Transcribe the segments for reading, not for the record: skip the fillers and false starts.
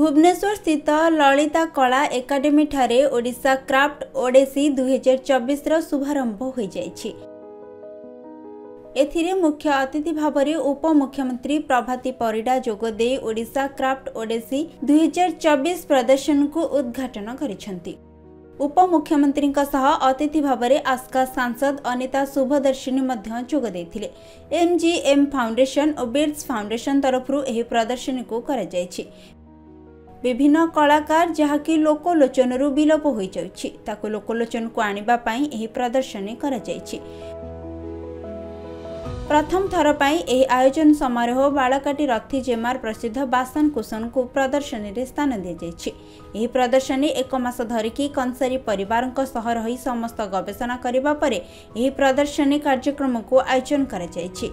भुवनेश्वर स्थित ललिता कला एकाडेमी ठारे ओडिशा क्राफ्ट ओडेसी 2024 रो शुभारंभ हो जाइछि। एथिरे मुख्य अतिथि भावरे उपमुख्यमंत्री प्रभाती परिडा जोगदे ओडिशा क्राफ्ट ओडेसी 2024 प्रदर्शन को उद्घाटन करिसेंति। उपमुख्यमंत्री अतिथि भावरे आस्का सांसद अनिता शुभदर्शिनी मध्य जोग देथिले। एमजीएम फाउंडेशन और बिड्स फाउंडेशन तरफरु एही प्रदर्शनी को करा जाइछि। विभिन्न कलाकार जहाँकि लोकलोचन विलोप हो जाउछि ताको लोकलोचन को आनिबा पई एही प्रदर्शनी करा जाइछि। प्रथम थर पई एही आयोजन समारोह बालकाटी रथी जेमार प्रसिद्ध बासन कुशन को प्रदर्शनी रे स्थान दिया जाइछि। एही प्रदर्शनी एक मास धरिकी कंसारी परिवारक सह रही समस्त गवेषणा करिबा परे एही प्रदर्शनी कार्यक्रम को आयोजन करा जाइछि।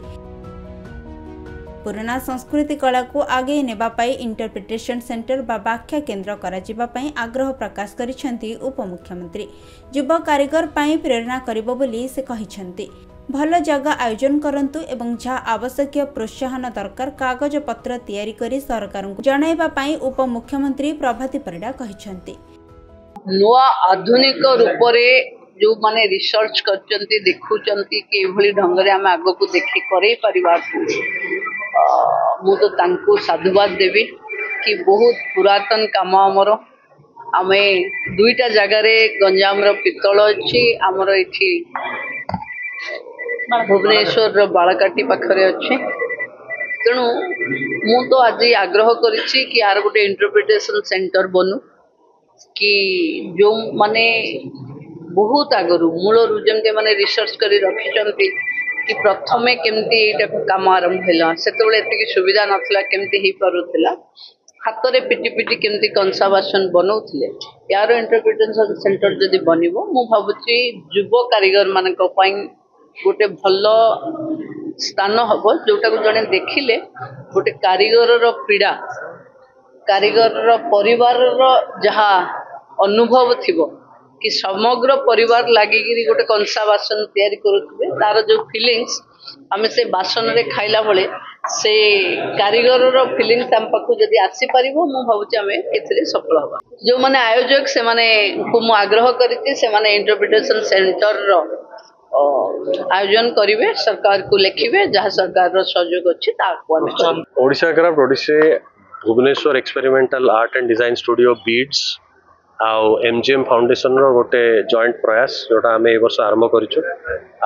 पुराना संस्कृति कला को आगे नेबा पाई इंटरप्रिटेशन सेंटर बा व्याख्या केन्द्र कराजिबा पाई आग्रह प्रकाश करिसेंति उपमुख्यमंत्री। युवा कारीगर पाई प्रेरणा करिबो बोली से कहिसेंति। भल जगह आयोजन करंतु एवं जहाँ आवश्यक प्रोत्साहन दरकार कागज पत्र तैयारी करी सरकार को जणाइबा पाई उपमुख्यमंत्री प्रभाती परिडा कहिसेंति। नुआ आधुनिक रूप रे जो माने रिसर्च करचंती देखुचंती के भली ढंग रे हम आगो को देखि करे परिवार मु तो तांको साधुवाद देवी कि बहुत पुरातन काम आमर आमे दुईटा जगह रे गंजाम रो पितल अछि आमर एठी भुवनेश्वर रो बालकाटी पाखरे अछि। तेणु मु तो आज आग्रह करिछि कि यार गोटे इंटरप्रिटेशन सेंटर बनू कि जो माने बहुत आगरू मूलरू जमते माने रिसर्च करी रखिचंती कि प्रथमे केमती एटा काम आरंभ हैला सेतबेले एतिकी सुविधा नथला केमती ही परुथिला हाथ रे पिटी पिटी केमती कंसाबासन बनौथिले यार इंटरप्रिटेशन सेंटर जदी बनिबो मु भाबुची युवा कारीगर मानक पई गोटे भलो स्थान हबो जोटा को जने देखिले गोटे कारीगर रो पीड़ा कारीगर रो परिवार रो जहा अनुभव थिबो कि समग्र परिवार लागिकी गोटे कंसा बासन तैयारी करुवे तार जो फीलिंग्स आम से बासन रे खाइला बेले से कारीगर रो फीलिंग्स आम पाखु जदि आसी परिबो मु भाबुची आमे एथिरे सफल हबा। जो माने आयोजक से माने को मु आग्रह करती से माने इंटरप्रिटेशन सेंटर रो आयोजन करिवे सरकार को लिखिवे जहाँ सरकार रो सहयोग अछि ताको आमे Odisha craft Odisha Bhubaneswar experimental art and design studio beads आउ एमजीएम फाउंडेशन रो गोटे जॉइंट प्रयास जोटा आमे ए वर्ष आरंभ करिछु।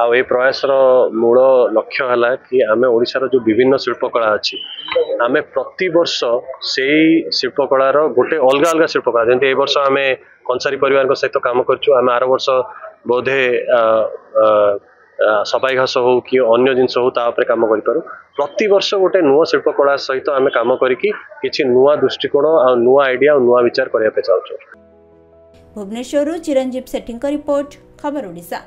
आउ ए प्रयास रो मूल लक्ष्य हला कि आमे ओडिशा रो जो विभिन्न शिल्पकला अछि आमे प्रति वर्ष सेही शिल्पकला रो गोटे अलग अलग शिल्पकला जेंते ए वर्ष आमे कंसारी परिवार को सहित काम करछु आमे आरो वर्ष बोधे सफाई घास हो कि अन्य जिनस हो ता उपरे काम करि पारू। प्रति वर्ष गोटे नुआ शिल्पकला सहित आमे काम करिकि किछि नुआ दृष्टिकोण आ नुआ आइडिया और नुआ विचार करिया पे चाहछु। भुवनेश्वर चिरंजीव सेठी रिपोर्ट खबर ओडिशा।